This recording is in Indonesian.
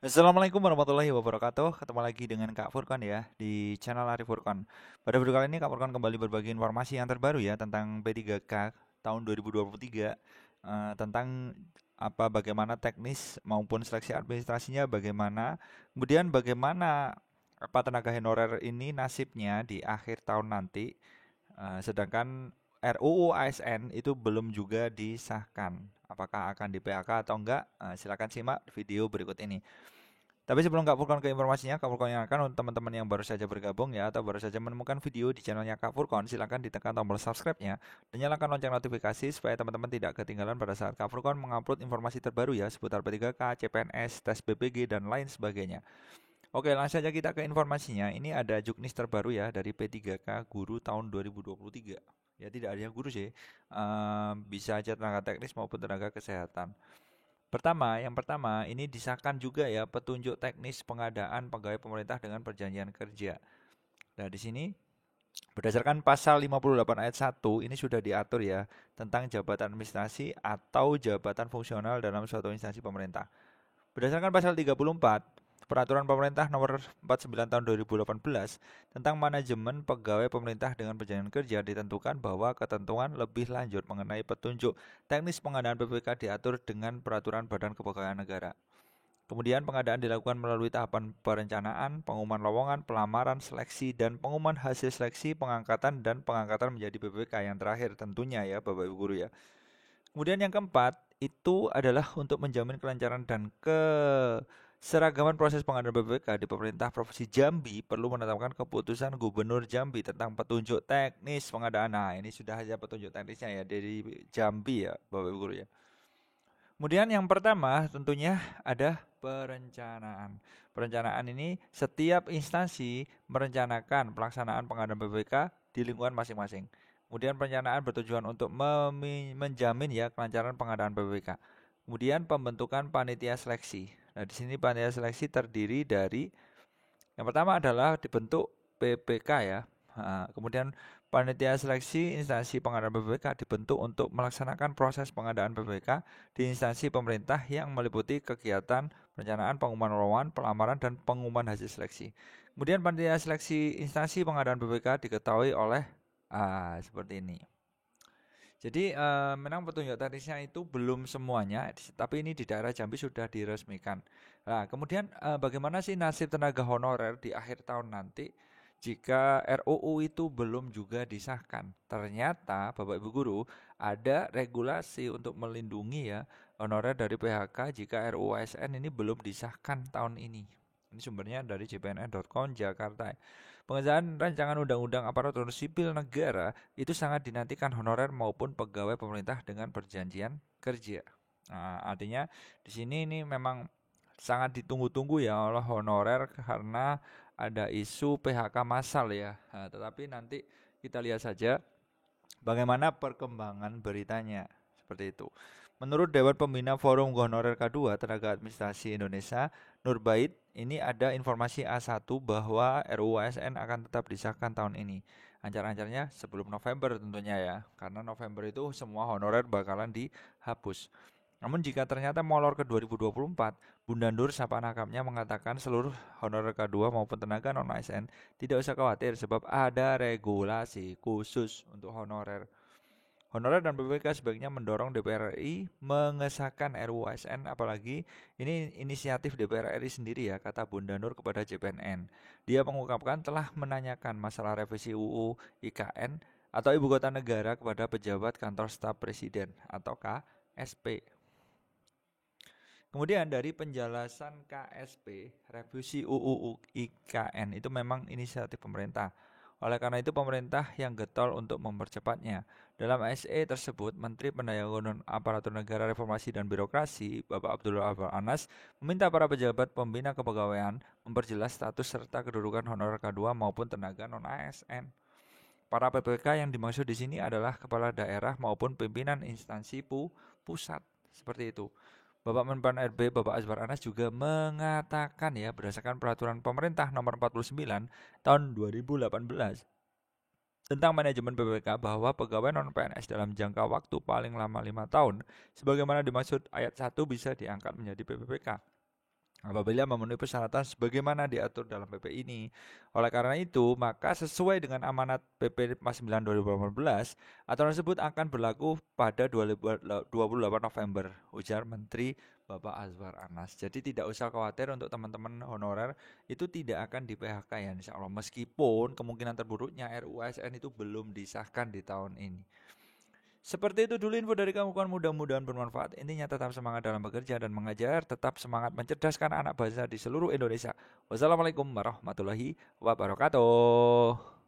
Assalamualaikum warahmatullahi wabarakatuh. Ketemu lagi dengan Kak Furkon ya di channel Arif Furkon. Pada video kali ini Kak Furkon kembali berbagi informasi yang terbaru ya tentang P3K tahun 2023, tentang bagaimana teknis maupun seleksi administrasinya bagaimana, kemudian bagaimana tenaga honorer ini nasibnya di akhir tahun nanti. Sedangkan RUU ASN itu belum juga disahkan. Apakah akan di PHK atau enggak? Silakan simak video berikut ini. Tapi sebelum Kak Furkon ke informasinya, Kak Furkon ingatkan untuk teman-teman yang baru saja bergabung ya atau baru saja menemukan video di channelnya Kak Furkon, silakan ditekan tombol subscribe-nya dan nyalakan lonceng notifikasi supaya teman-teman tidak ketinggalan pada saat Kak Furkon mengupload informasi terbaru ya seputar P3K, CPNS, tes BPG dan lain sebagainya. Oke, langsung saja kita ke informasinya. Ini ada juknis terbaru ya dari P3K Guru tahun 2023. Ya tidak ada yang guru sih, bisa aja tenaga teknis maupun tenaga kesehatan. Yang pertama, ini disahkan juga ya petunjuk teknis pengadaan pegawai pemerintah dengan perjanjian kerja. Nah, di sini berdasarkan pasal 58 ayat 1 ini sudah diatur ya tentang jabatan administrasi atau jabatan fungsional dalam suatu instansi pemerintah. Berdasarkan pasal 34 Peraturan Pemerintah Nomor 49 Tahun 2018 tentang manajemen pegawai pemerintah dengan perjanjian kerja ditentukan bahwa ketentuan lebih lanjut mengenai petunjuk teknis pengadaan PPK diatur dengan Peraturan Badan Kepegawaian Negara. Kemudian pengadaan dilakukan melalui tahapan perencanaan, pengumuman lowongan, pelamaran, seleksi, dan pengumuman hasil seleksi, pengangkatan, dan pengangkatan menjadi PPK yang terakhir tentunya ya Bapak Ibu Guru ya. Kemudian yang keempat, itu adalah untuk menjamin kelancaran dan keseragaman proses pengadaan BPK di pemerintah Provinsi Jambi perlu menetapkan keputusan Gubernur Jambi tentang petunjuk teknis pengadaan. Nah, ini sudah saja petunjuk teknisnya ya dari Jambi ya, Bapak Ibu Guru ya. Kemudian yang pertama tentunya ada perencanaan. Perencanaan ini setiap instansi merencanakan pelaksanaan pengadaan BPK di lingkungan masing-masing. Kemudian perencanaan bertujuan untuk menjamin ya kelancaran pengadaan BPK. Kemudian pembentukan panitia seleksi. Nah, di sini panitia seleksi terdiri dari yang pertama adalah dibentuk PPK ya. Kemudian panitia seleksi instansi pengadaan PPK dibentuk untuk melaksanakan proses pengadaan PPK di instansi pemerintah yang meliputi kegiatan perencanaan, pengumuman lowongan, pelamaran, dan pengumuman hasil seleksi. Kemudian panitia seleksi instansi pengadaan PPK diketahui oleh seperti ini. Jadi memang petunjuk teknisnya itu belum semuanya, tapi ini di daerah Jambi sudah diresmikan. Nah, kemudian bagaimana sih nasib tenaga honorer di akhir tahun nanti jika RUU itu belum juga disahkan? Ternyata Bapak Ibu Guru ada regulasi untuk melindungi ya honorer dari PHK jika RUU ASN ini belum disahkan tahun ini. Ini sumbernya dari jpnn.com Jakarta. Pengesahan rancangan undang-undang aparatur sipil negara itu sangat dinantikan honorer maupun pegawai pemerintah dengan perjanjian kerja. Nah, artinya di sini ini memang sangat ditunggu-tunggu ya oleh honorer karena ada isu PHK massal ya. Nah, tetapi nanti kita lihat saja bagaimana perkembangan beritanya. Seperti itu. Menurut Dewan Pembina Forum Honorer K2 Tenaga Administrasi Indonesia, Nurbait, ini ada informasi A1 bahwa RUU ASN akan tetap disahkan tahun ini. Ancar-ancarnya sebelum November tentunya ya, karena November itu semua honorer bakalan dihapus. Namun jika ternyata molor ke 2024, Bunda Nur Sapa Nakapnya mengatakan seluruh honorer K2 maupun tenaga non-ASN tidak usah khawatir sebab ada regulasi khusus untuk honorer. Honorer dan BPK sebaiknya mendorong DPR RI mengesahkan RUU ASN, apalagi ini inisiatif DPR RI sendiri ya, kata Bunda Nur kepada JPNN. Dia mengungkapkan telah menanyakan masalah revisi UU IKN atau Ibu Kota Negara kepada pejabat kantor staf presiden atau KSP. Kemudian dari penjelasan KSP, revisi UU IKN itu memang inisiatif pemerintah. Oleh karena itu pemerintah yang getol untuk mempercepatnya. Dalam SE tersebut, Menteri Pendayaan Aparatur Negara Reformasi dan Birokrasi, Bapak Abdullah Abar Anas, meminta para pejabat pembina kepegawaian memperjelas status serta kedudukan honorer K2 maupun tenaga non-ASN. Para PPK yang dimaksud di sini adalah kepala daerah maupun pimpinan instansi pusat. Seperti itu. Bapak Menpan RB Bapak Azwar Anas juga mengatakan ya berdasarkan peraturan pemerintah nomor 49 tahun 2018 tentang manajemen PPK bahwa pegawai non PNS dalam jangka waktu paling lama 5 tahun sebagaimana dimaksud ayat 1 bisa diangkat menjadi PPK. apabila memenuhi persyaratan sebagaimana diatur dalam PP ini. Oleh karena itu, maka sesuai dengan amanat PP 9 2018, aturan tersebut akan berlaku pada 28 November, ujar Menteri Bapak Azwar Anas. Jadi tidak usah khawatir untuk teman-teman honorer, itu tidak akan di PHK ya insya Allah. Meskipun kemungkinan terburuknya RUU ASN itu belum disahkan di tahun ini. Seperti itu dulu info dari kamu kan, mudah-mudahan bermanfaat. Intinya tetap semangat dalam bekerja dan mengajar, tetap semangat mencerdaskan anak bangsa di seluruh Indonesia. Wassalamualaikum warahmatullahi wabarakatuh.